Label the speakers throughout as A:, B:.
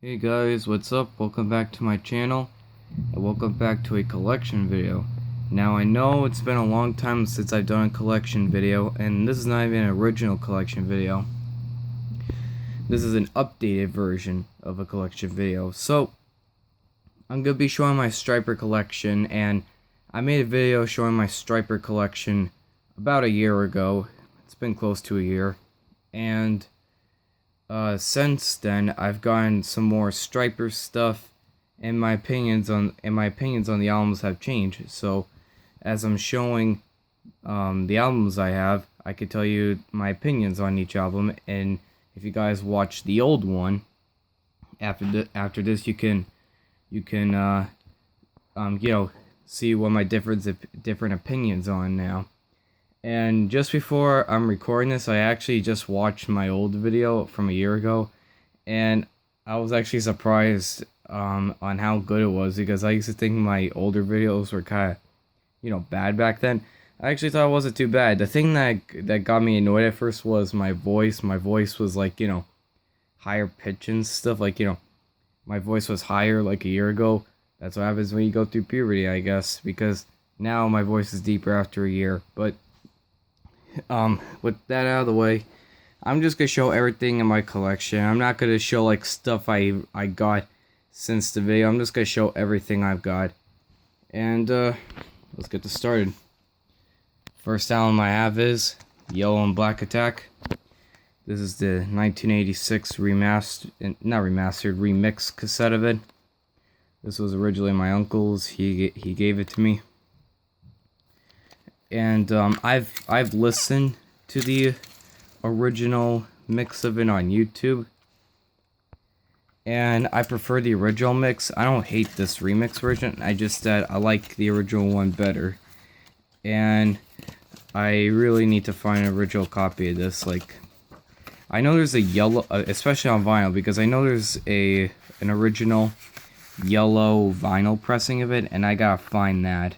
A: Hey guys, what's up? Welcome back to my channel, and welcome back to a collection video. Now I know it's been a long time since I've done a collection video, and this is not even an original collection video. This is an updated version of a collection video. So, I'm going to be showing my Stryper collection, and I made a video showing my Stryper collection about a year ago. It's been close to a year, and since then I've gotten some more Stryper stuff, and my opinions on the albums have changed. So as I'm showing the albums I could tell you my opinions on each album, and if you guys watch the old one after this, you can see what my different opinions on now. And just before I'm recording this, I actually just watched my old video from a year ago, and I was actually surprised on how good it was, because I used to think my older videos were kind of, bad back then. I actually thought it wasn't too bad. The thing that got me annoyed at first was my voice. My voice was like, higher pitch and stuff. Like, my voice was higher like a year ago. That's what happens when you go through puberty, I guess, because now my voice is deeper after a year. But with that out of the way, I'm just gonna show everything in my collection. I'm not gonna show like stuff I got since the video. I'm just gonna show everything I've got. And let's get this started. First album I have is Yellow and Black Attack. This is the 1986 remix cassette of it. This was originally my uncle's. He gave it to me. And I've listened to the original mix of it on YouTube, and I prefer the original mix. I don't hate this remix version. I just that I like the original one better, and I really need to find an original copy of this. Like, I know there's a yellow, especially on vinyl, because I know there's an original yellow vinyl pressing of it, and I gotta find that.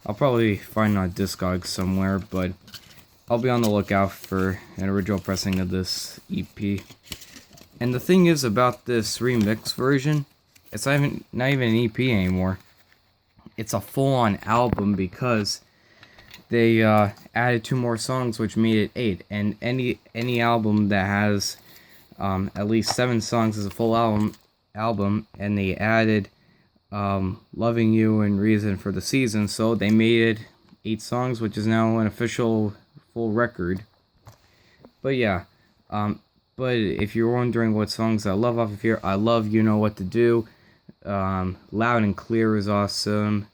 A: I'll probably find it on Discogs somewhere, but I'll be on the lookout for an original pressing of this EP. And the thing is about this remix version, it's not even an EP anymore. It's a full-on album, because they added 2 more songs, which made it 8. And any album that has at least 7 songs is a full album, and they added Loving You and Reason for the Season, so they made it 8 songs, which is now an official full record. But yeah, but if you're wondering what songs I love off of here, I love You Know What to Do, Loud and Clear is awesome,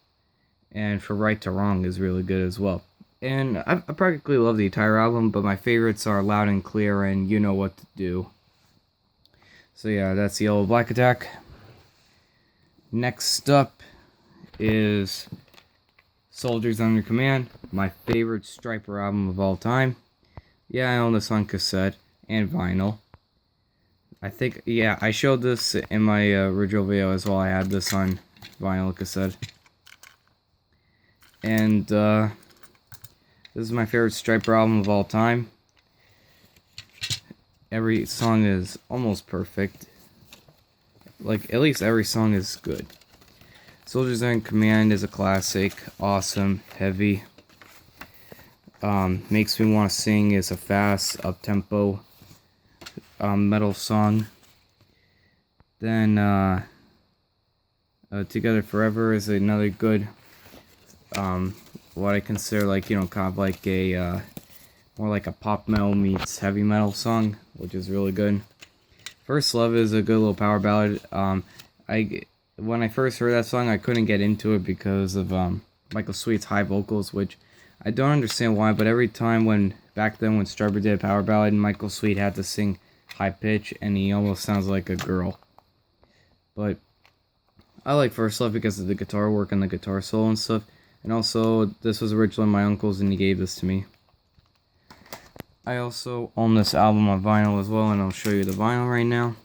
A: and For Right to Wrong is really good as well. And I practically love the entire album, but my favorites are Loud and Clear and You Know What to Do. So yeah, that's Yellow Black Attack. Next up is Soldiers Under Command, my favorite Stryper album of all time. Yeah, I own this on cassette and vinyl. I think, yeah, I showed this in my original video as well. I had this on vinyl cassette. And this is my favorite Stryper album of all time. Every song is almost perfect. Like, at least every song is good. Soldiers in Command is a classic, awesome, heavy. Makes Me Want to Sing is a fast, up-tempo metal song. Then Together Forever is another good, what I consider like, kind of like a, more like a pop metal meets heavy metal song, which is really good. First Love is a good little power ballad. When I first heard that song, I couldn't get into it because of Michael Sweet's high vocals, which I don't understand why, but every time back then when Stryper did a power ballad, Michael Sweet had to sing high pitch, and he almost sounds like a girl. But I like First Love because of the guitar work and the guitar solo and stuff, and also this was originally my uncle's, and he gave this to me. I also own this album on vinyl as well, and I'll show you the vinyl right now.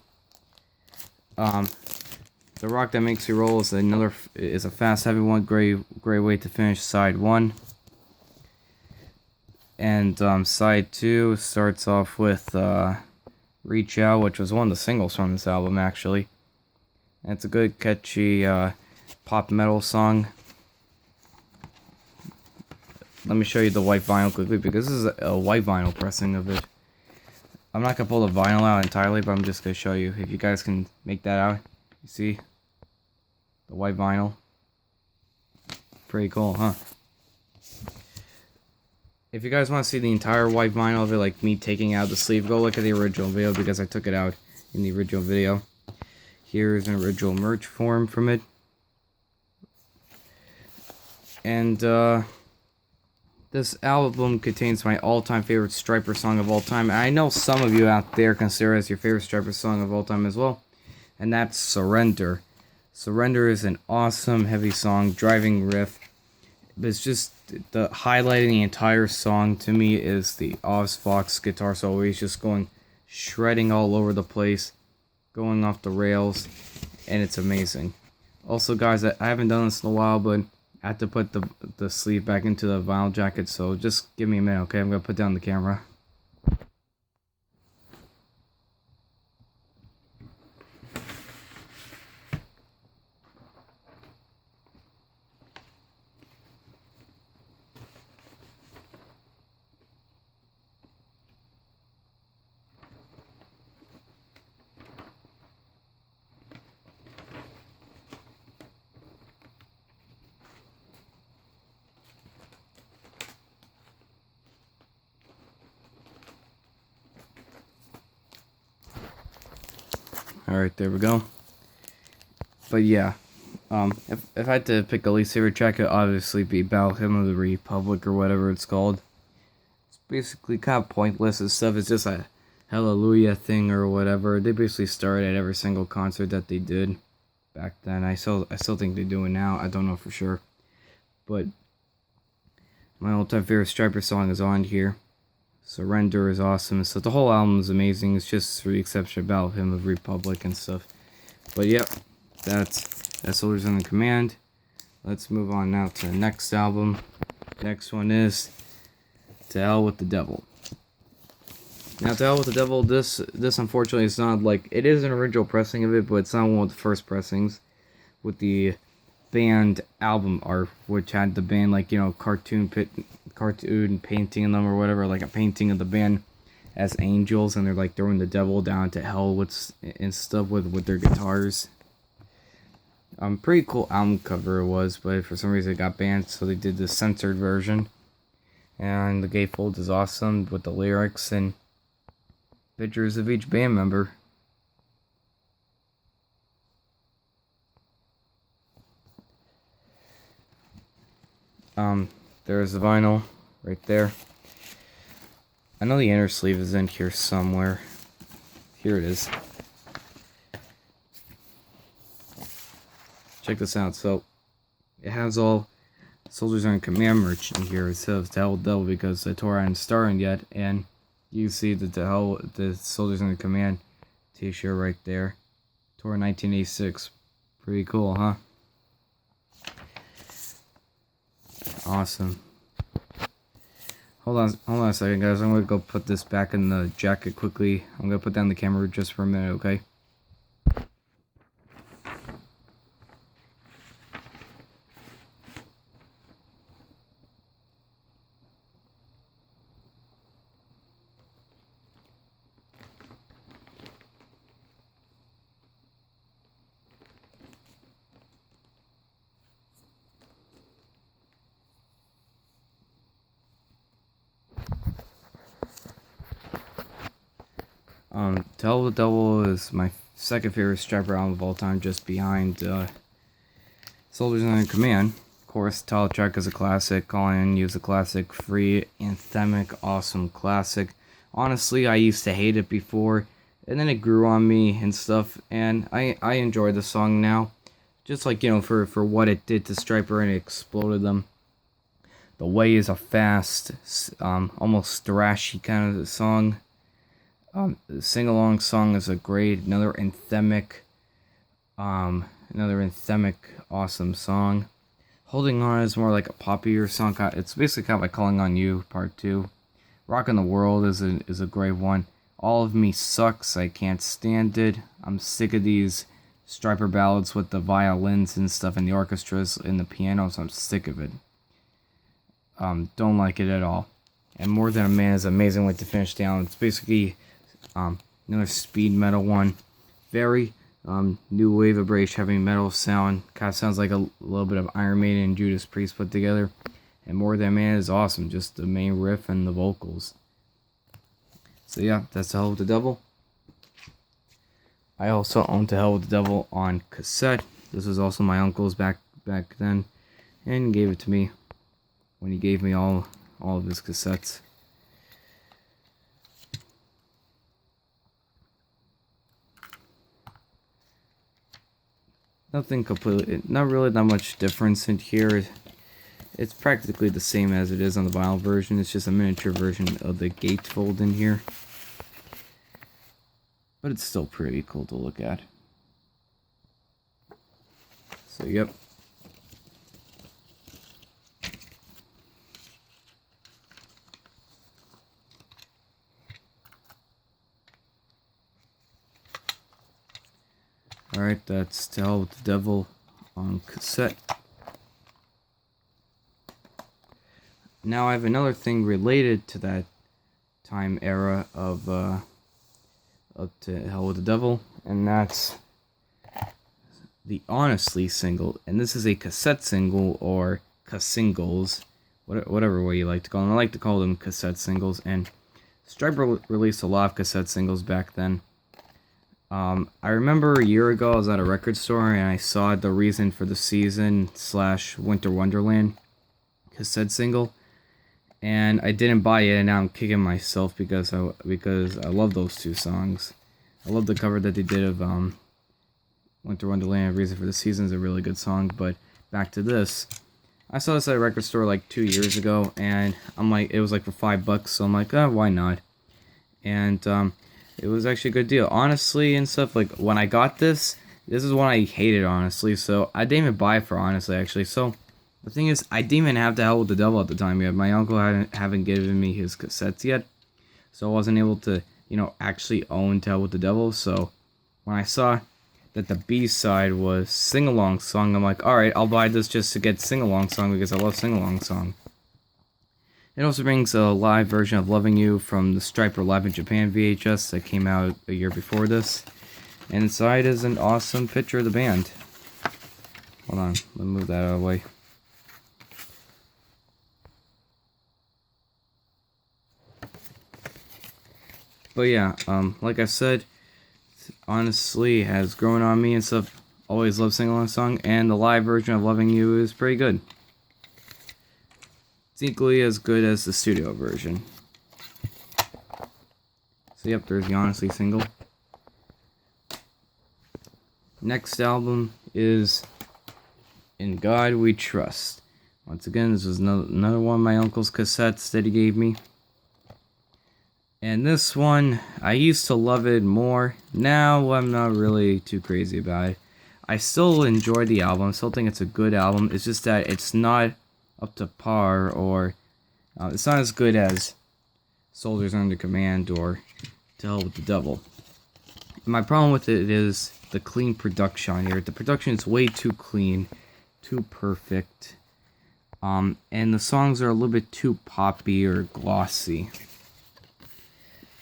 A: The Rock That Makes You Roll is a fast, heavy one. Great way to finish side 1. And side 2 starts off with Reach Out, which was one of the singles from this album, actually. And it's a good, catchy pop metal song. Let me show you the white vinyl quickly, because this is a white vinyl pressing of it. I'm not going to pull the vinyl out entirely, but I'm just going to show you. If you guys can make that out. You see? The white vinyl. Pretty cool, huh? If you guys want to see the entire white vinyl of it, like me taking out the sleeve, go look at the original video, because I took it out in the original video. Here's an original merch form from it. And, this album contains my all-time favorite Stryper song of all time. I know some of you out there consider it as your favorite Stryper song of all time as well. And that's Surrender. Surrender is an awesome, heavy song, driving riff. It's just, the highlighting the entire song to me is the Oz Fox guitar solo. He's just going, shredding all over the place, going off the rails, and it's amazing. Also, guys, I haven't done this in a while, but I had to put the sleeve back into the vinyl jacket, so just give me a minute, okay? I'm going to put down the camera. Alright, there we go. But yeah, if I had to pick a least favorite track, it would obviously be Battle Hymn of the Republic, or whatever it's called. It's basically kind of pointless and stuff. It's just a hallelujah thing or whatever. They basically started at every single concert that they did back then. I still think they do it now. I don't know for sure. But my all-time favorite Stryper song is on here. Surrender is awesome. So the whole album is amazing. It's just for the exception of Battle Hymn of the Republic and stuff. But yep, that's Soldiers Under Command. Let's move on now to the next album. Next one is To Hell with the Devil. Now, To Hell with the Devil, this unfortunately is not like, it is an original pressing of it, but it's not one of the first pressings with the band album art, which had the band, like, you know, cartoon painting in them or whatever, like a painting of the band as angels, and they're like throwing the devil down to hell with and stuff with their guitars. Pretty cool album cover it was, but for some reason it got banned, so they did the censored version. And the gatefold is awesome with the lyrics and pictures of each band member. There's the vinyl right there. I know the inner sleeve is in here somewhere. Here it is. Check this out. So, it has all Soldiers Under Command merch in here. It says To Hell with the Devil because the tour hadn't started yet, and you see the Soldiers Under Command t-shirt right there. Tour 1986. Pretty cool, huh? Awesome. Hold on a second, guys. I'm gonna go put this back in the jacket quickly. I'm gonna put down the camera just for a minute, okay? To Hell with the Devil is my second favorite Stryper album of all time, just behind Soldiers Under Command. Of course, title track is a classic. Call In You is a classic. Free, anthemic, awesome classic. Honestly, I used to hate it before, and then it grew on me and stuff, and I enjoy the song now. Just like, you know, for what it did to Stryper, and it exploded them. The Way is a fast, almost thrashy kind of song. The sing-along song is a great, another anthemic, awesome song. Holding On is more like a poppier song. It's basically kind of like Calling on You, Part 2. Rockin' the World is a great one. All of Me sucks. I can't stand it. I'm sick of these Stryper ballads with the violins and stuff and the orchestras and the pianos. I'm sick of it. Don't like it at all. And More Than a Man is an amazing way to finish down. It's basically another speed metal one. Very new wave of British heavy metal sound. Kind of sounds like a little bit of Iron Maiden and Judas Priest put together. And More Than a Man is awesome. Just the main riff and the vocals. So yeah, that's To Hell with the Devil. I also owned To Hell with the Devil on cassette. This was also my uncle's back then, and gave it to me when he gave me all of his cassettes. Nothing completely, not really that much difference in here. It's practically the same as it is on the vinyl version. It's just a miniature version of the gatefold in here. But it's still pretty cool to look at. So, yep. Alright, that's To Hell with the Devil on cassette. Now I have another thing related to that time era of To Hell with the Devil, and that's the Honestly single. And this is a cassette single, or singles, whatever way you like to call them. I like to call them cassette singles, and Stryper released a lot of cassette singles back then. I remember a year ago I was at a record store and I saw The Reason for the Season / Winter Wonderland cassette single, and I didn't buy it, and now I'm kicking myself because I love those two songs. I love the cover that they did of Winter Wonderland. Reason for the Season is a really good song. But back to this, I saw this at a record store like 2 years ago, and I'm like, it was like for $5, so I'm like, oh, why not? And it was actually a good deal, honestly, and stuff. Like, when I got this is one I hated, honestly, so I didn't even buy it for honestly, actually. So the thing is, I didn't even have To Hell with the Devil at the time yet. My uncle haven't given me his cassettes yet, so I wasn't able to, actually own To Hell with the Devil. So when I saw that the B-side was Sing-Along Song, I'm like, alright, I'll buy this just to get Sing-Along Song because I love Sing-Along Song. It also brings a live version of Loving You from the Stryper Live in Japan VHS that came out a year before this. And inside is an awesome picture of the band. Hold on, let me move that out of the way. But yeah, like I said, honestly has grown on me and stuff. Always love Sing-Along Song, and the live version of Loving You is pretty good. It's equally as good as the studio version. So yep, there's the Honestly single. Next album is In God We Trust. Once again, this was another one of my uncle's cassettes that he gave me. And this one, I used to love it more. Now I'm not really too crazy about it. I still enjoy the album. I still think it's a good album. It's just that it's not up to par, or it's not as good as Soldiers Under Command or To Hell with the Devil. And my problem with it is the clean production here. The production is way too clean, too perfect. And the songs are a little bit too poppy or glossy.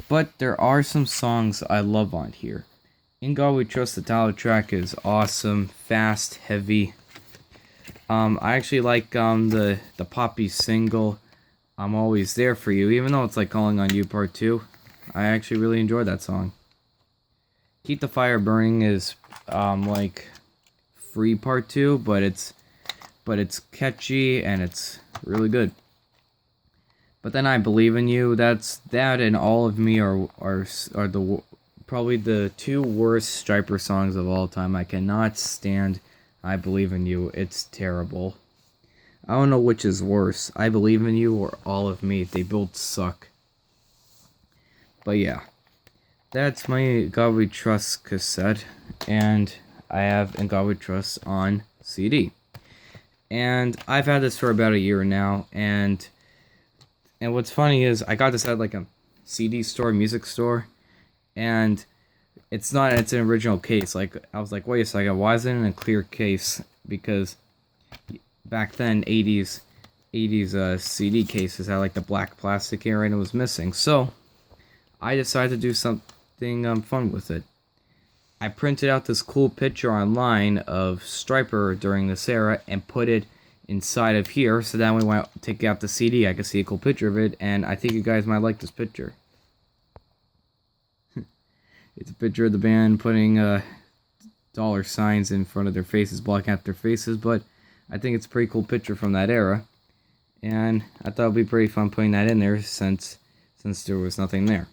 A: But there are some songs I love on here. In God We Trust, the title track is awesome, fast, heavy. I actually like the poppy single, I'm Always There For You, even though it's like Calling on You Part 2. I actually really enjoy that song. Keep the Fire Burning is like Free Part 2, but it's catchy and it's really good. But then I Believe in You, that and All of Me are the probably the two worst Stryper songs of all time. I cannot stand I Believe in You. It's terrible. I don't know which is worse, I Believe in You or All of Me. They both suck. But yeah, that's my God We Trust cassette, and I have In God We Trust on CD. And I've had this for about a year now, and what's funny is I got this at like a CD store, music store, and it's an original case. Like, I was like, wait a second, why is it in a clear case? Because back then, 80s CD cases had like the black plastic area and it was missing. So I decided to do something fun with it. I printed out this cool picture online of Stryper during this era and put it inside of here, so that when I take out the CD, I can see a cool picture of it, and I think you guys might like this picture. It's a picture of the band putting dollar signs in front of their faces, blocking out their faces, but I think it's a pretty cool picture from that era, and I thought it would be pretty fun putting that in there since there was nothing there.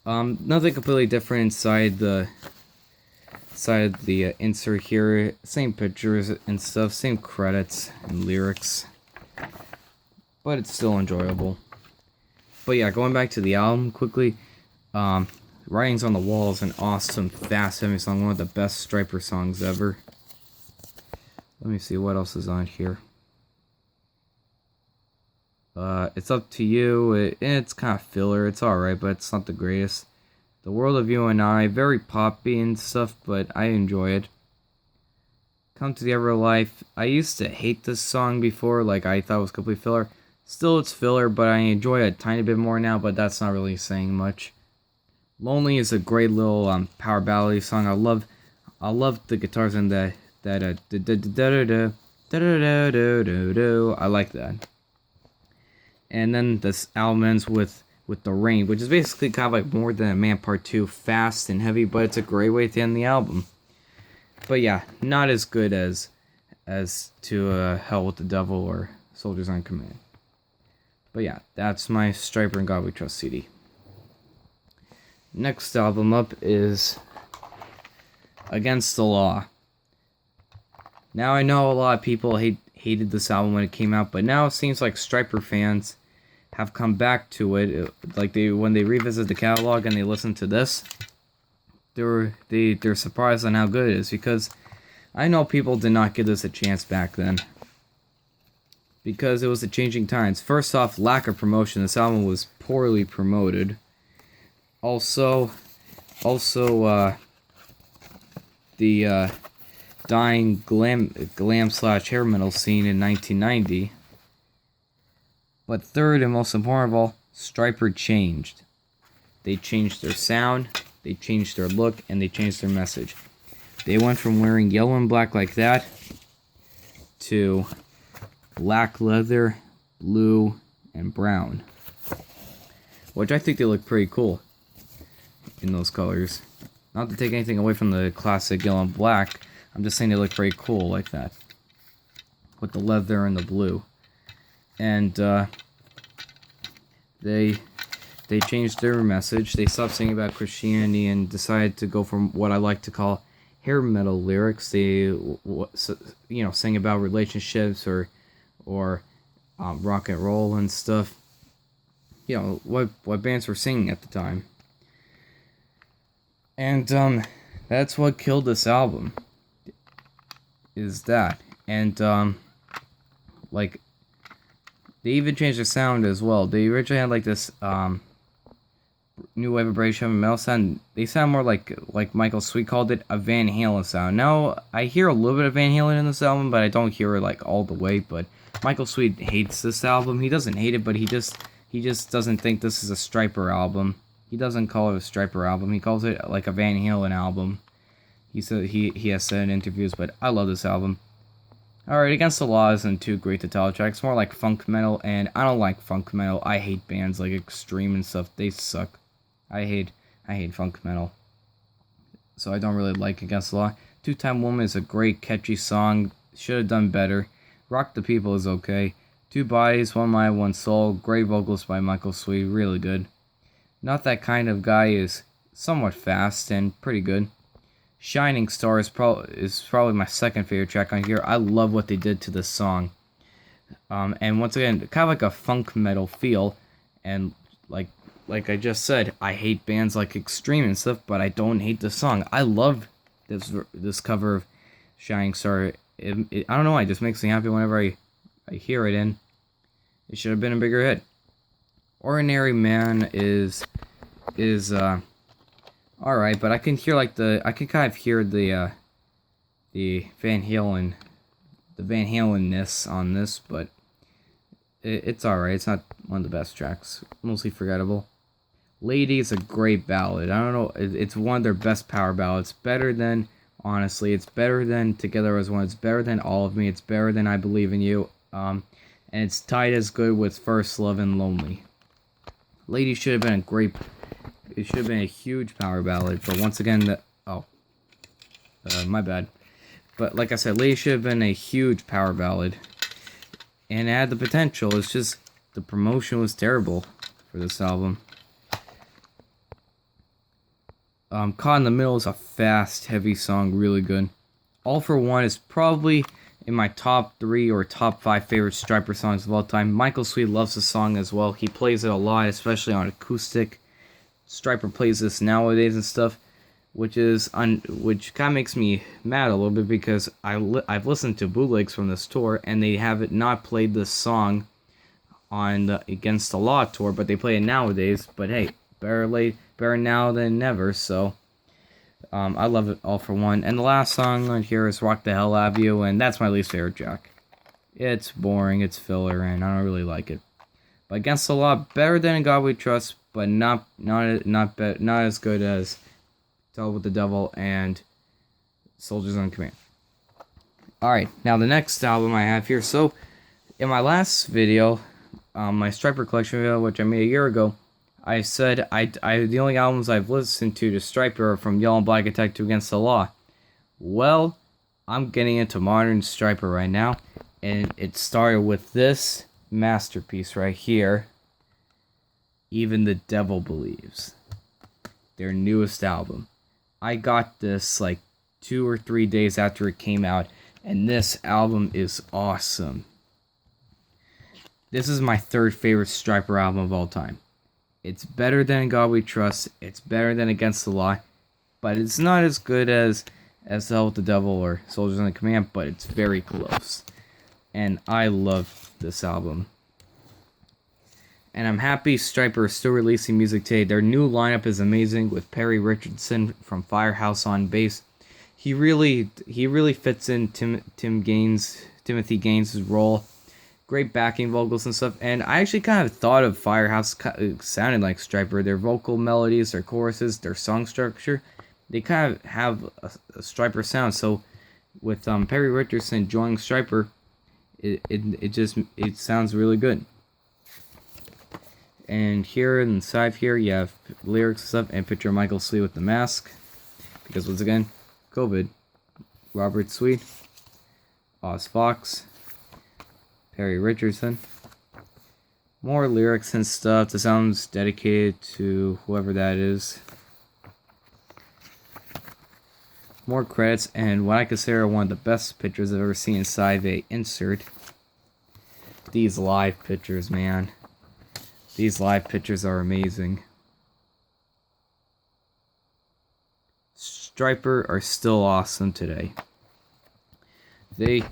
A: Nothing completely different inside the insert here. Same pictures and stuff, same credits and lyrics, but it's still enjoyable. But yeah, going back to the album quickly, Writings on the Wall is an awesome, fast-heavy song, one of the best Stryper songs ever. Let me see what else is on here. It's Up to You. It's kind of filler. It's alright, but it's not the greatest. The World of You and I, very poppy and stuff, but I enjoy it. Come to the Ever Life. I used to hate this song before, like I thought it was complete filler. Still, it's filler, but I enjoy it a tiny bit more now, but that's not really saying much. Lonely is a great little power ballad song. I love the guitars in that I like that. And then this album ends with The Rain, which is basically kind of like More Than a Man Part 2, fast and heavy, but it's a great way to end the album. But yeah, not as good as to Hell with the Devil or Soldiers on Command. But yeah, that's my Stryper and God We Trust CD. Next album up is Against the Law. Now I know a lot of people hated this album when it came out, but now it seems like Stryper fans have come back to it. Like when they revisit the catalog and they listen to this, they're surprised on how good it is, because I know people did not give this a chance back then, because it was the changing times. First off, lack of promotion. This album was poorly promoted. Also, the dying glam slash hair metal scene in 1990. But third and most important of all, Stryper changed. They changed their sound, they changed their look, and they changed their message. They went from wearing yellow and black like that to black leather, blue, and brown, which I think they look pretty cool in those colors. Not to take anything away from the classic yellow and black, I'm just saying they look pretty cool like that, with the leather and the blue. And they changed their message. They stopped singing about Christianity and decided to go from what I like to call hair metal lyrics. They sing about relationships or rock and roll and stuff. What bands were singing at the time. And that's what killed this album, is that. And they even changed their sound as well. They originally had like this new wave of British heavy metal sound. They sound more like Michael Sweet called it, a Van Halen sound. Now I hear a little bit of Van Halen in this album, but I don't hear it like all the way. But Michael Sweet hates this album. He doesn't hate it, but he just doesn't think this is a Stryper album. He doesn't call it a Stryper album. He calls it like a Van Halen album. He said he has said in interviews, but I love this album. Alright, Against the Law isn't too great to tell track. It's more like funk metal, and I don't like funk metal. I hate bands like Extreme and stuff. They suck. I hate funk metal. So I don't really like Against the Law. Two-Time Woman is a great, catchy song. Should have done better. Rock the People is okay. Two Bodies, One Mind, One Soul. Great vocals by Michael Sweet. Really good. Not That Kind of Guy is somewhat fast and pretty good. Shining Star is probably my second favorite track on here. I love what they did to this song. And once again, kind of like a funk metal feel. And like I just said, I hate bands like Extreme and stuff, but I don't hate the song. I love this cover of Shining Star. I don't know, it just makes me happy whenever I hear it, and it should have been a bigger hit. Ordinary Man is is alright, but I can hear like I can kind of hear the Van Halen-ness on this, but it's alright. It's not one of the best tracks. Mostly forgettable. Lady is a great ballad. I don't know, it's one of their best power ballads. Better than, honestly, it's better than Together as One. It's better than All of Me. It's better than I Believe in You. And it's tied as good with First Love and Lonely. Lady should have been it should have been a huge power ballad, but once again, my bad. But like I said, Lady should have been a huge power ballad. And it had the potential. It's just the promotion was terrible for this album. Caught in the Middle is a fast, heavy song, really good. All for One is probably in my top 3 or top 5 favorite Stryper songs of all time. Michael Sweet loves the song as well. He plays it a lot, especially on acoustic. Stryper plays this nowadays and stuff, which kind of makes me mad a little bit because I've listened to bootlegs from this tour and they have not played this song on the Against the Law tour, but they play it nowadays. But hey, better now than never. So I love it, All for One. And the last song on here is Rock the Hell Out of You, and that's my least favorite track. It's boring, it's filler, and I don't really like it. But Against the Law, better than In God We Trust, but not as good as Tell with the Devil and Soldiers on Command. Alright, now the next album I have here. So, in my last video, my Stryper collection video, which I made a year ago, I said the only albums I've listened to Stryper are from Yellow and Black Attack to Against the Law. Well, I'm getting into modern Stryper right now, and it started with this masterpiece right here, Even the Devil Believes, their newest album. I got this like 2 or 3 days after it came out, and this album is awesome. This is my 3rd favorite Stryper album of all time. It's better than In God We Trust, it's better than Against the Law, but it's not as good as Hell with the Devil or Soldiers on Command, but it's very close. And I love this album. And I'm happy Stryper is still releasing music today. Their new lineup is amazing with Perry Richardson from Firehouse on bass. He really fits in Timothy Gaines' role. Great backing vocals and stuff. And I actually kind of thought of Firehouse sounding like Stryper. Their vocal melodies, their choruses, their song structure, they kind of have a Stryper sound. So with Perry Richardson joining Stryper, it sounds really good. And here inside here you have lyrics and stuff and picture of Michael Sweet with the mask. Because once again, COVID. Robert Sweet, Oz Fox, Perry Richardson. More lyrics and stuff. The sound's dedicated to whoever that is. More credits and what I consider one of the best pictures I've ever seen inside a insert. These live pictures, man. These live pictures are amazing. Stryper are still awesome today. They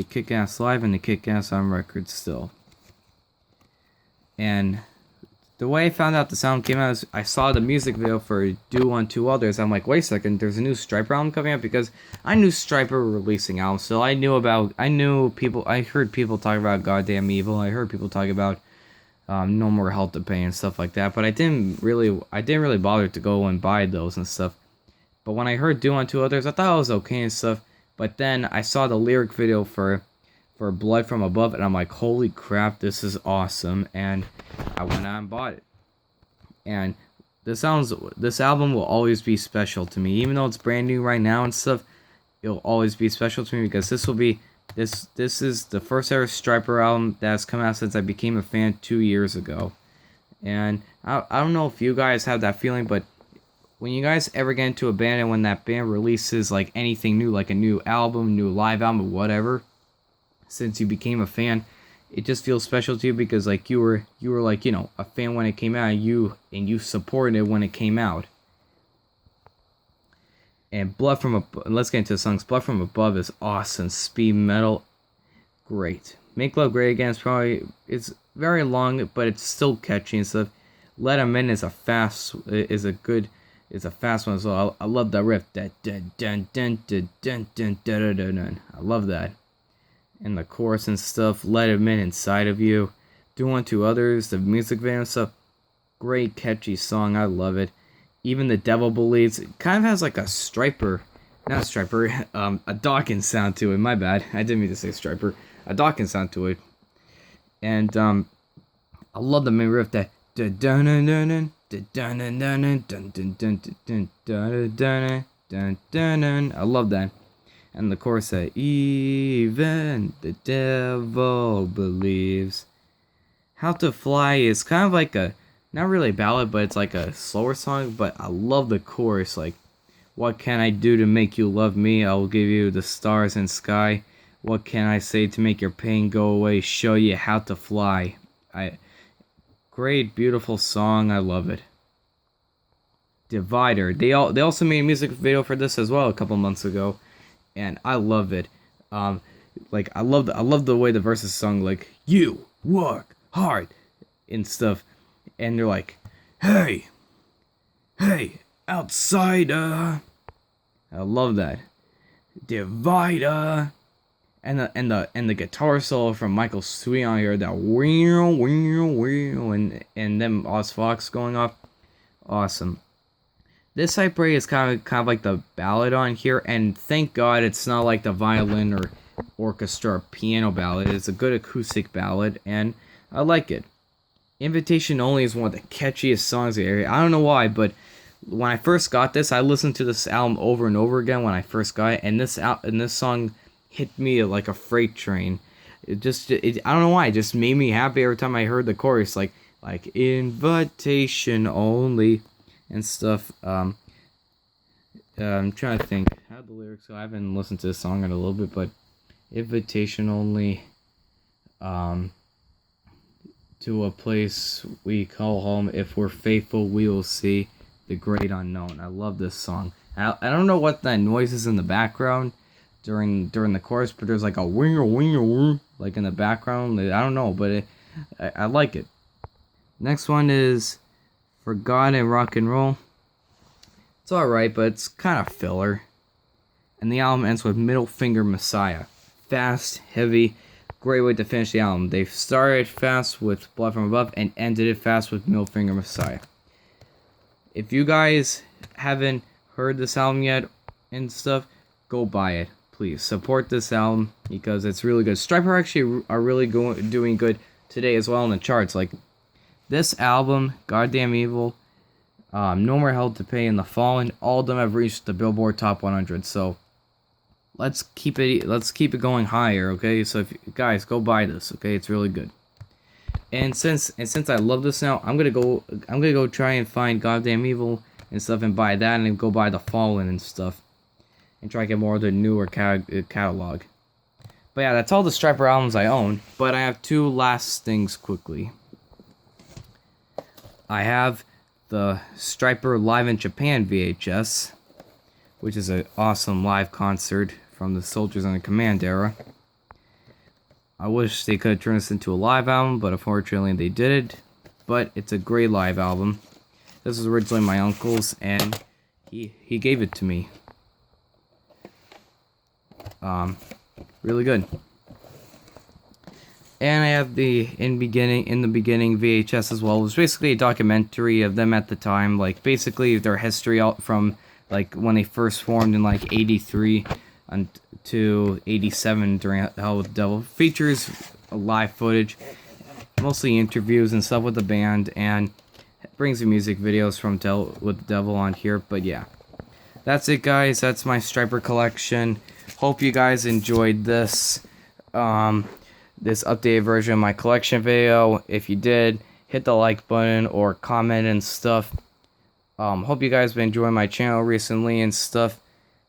A: kick ass live and they kick ass on record still. And the way I found out the sound came out is I saw the music video for Do Unto Others. I'm like, wait a second, there's a new Stryper album coming out, because I knew Stryper were releasing albums. So I heard people talk about Goddamn Evil. I heard people talk about No More Hell to Pay and stuff like that. But I didn't really bother to go and buy those and stuff. But when I heard Do Unto Others, I thought it was okay and stuff. But then I saw the lyric video for Blood from Above, and I'm like, holy crap, this is awesome. And I went out and bought it. And this album will always be special to me. Even though it's brand new right now and stuff, it'll always be special to me, because this is the first ever Stryper album that's come out since I became a fan 2 years ago. And I don't know if you guys have that feeling, but when you guys ever get into a band and when that band releases like anything new, like a new album, new live album, whatever, since you became a fan, it just feels special to you, because like you were like, you know, a fan when it came out, and you supported it when it came out. And let's get into the songs. Blood from Above is awesome. Speed metal, great. Make Love Great Again is it's very long, but it's still catchy and stuff. Let 'Em In is a fast is a fast one as well. I love that riff. That dun dun dun dun dun dun dun dun dun. I love that. And the chorus and stuff. Let 'Em In inside of you. Do Unto Others. The music video and stuff. Great catchy song. I love it. Even The Devil Believes. It kind of has like a Stryper, not Stryper, a Dawkins sound to it. My bad. I didn't mean to say Stryper. A Dawkins sound to it. And I love the main riff. That dun dun dun dun dun dun dun dun dun dun dun dun dun. I love that. And the chorus that even the devil believes. How to Fly is kind of like a, not really a ballad, but it's like a slower song. But I love the chorus. Like, what can I do to make you love me? I will give you the stars and sky. What can I say to make your pain go away? Show you how to fly. Great, beautiful song. I love it. Divider. They also made a music video for this as well a couple months ago, and I love it. Like I love the way the verses sung. Like, you work hard and stuff, and they're like, hey, outsider. I love that. Divider. And the guitar solo from Michael Sweet on here, that wheel, and them Oz Fox going off, awesome. This I pray is kind of like the ballad on here, and thank God it's not like the violin or orchestra or piano ballad. It's a good acoustic ballad, and I like it. Invitation Only is one of the catchiest songs in the area. I don't know why, but when I first got this, I listened to this album over and over again when I first got it, and this song hit me like a freight train. I don't know why, it just made me happy every time I heard the chorus, like invitation only and stuff. I'm trying to think how the lyrics go. I haven't listened to this song in a little bit, but invitation only to a place we call home. If we're faithful, we will see the great unknown. I love this song. I don't know what that noise is in the background during the chorus, but there's like a winger like in the background. I don't know, but I like it. Next one is Forgotten Rock and Roll. It's alright, but it's kind of filler. And the album ends with Middle Finger Messiah. Fast, heavy, great way to finish the album. They started fast with Blood From Above and ended it fast with Middle Finger Messiah. If you guys haven't heard this album yet and stuff, go buy it. Please support this album because it's really good. Stryper actually are really doing good today as well in the charts. Like this album, Goddamn Evil, No More Hell to Pay, and The Fallen, all of them have reached the Billboard Top 100. So let's keep it going higher, okay? So if guys, go buy this, okay? It's really good. And since I love this now, I'm gonna go try and find Goddamn Evil and stuff and buy that, and then go buy The Fallen and stuff, and try to get more of the newer catalog. But yeah, that's all the Stryper albums I own. But I have two last things quickly. I have the Stryper Live in Japan VHS, which is an awesome live concert from the Soldiers on the Command era. I wish they could have turned this into a live album, but unfortunately they didn't. But it's a great live album. This was originally my uncle's, and he gave it to me. Really good. And I have the in the beginning VHS as well. It was basically a documentary of them at the time, like basically their history out from like when they first formed in like '83 to '87 during Hell with the Devil. Features live footage, mostly interviews and stuff with the band, and brings the music videos from Hell with the Devil on here. But yeah, that's it, guys. That's my Stryper collection. Hope you guys enjoyed this this updated version of my collection video. If you did, hit the like button or comment and stuff. Hope you guys have been enjoying my channel recently and stuff.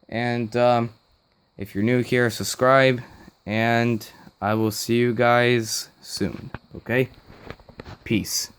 A: And if you're new here, subscribe, and I will see you guys soon. Okay? Peace.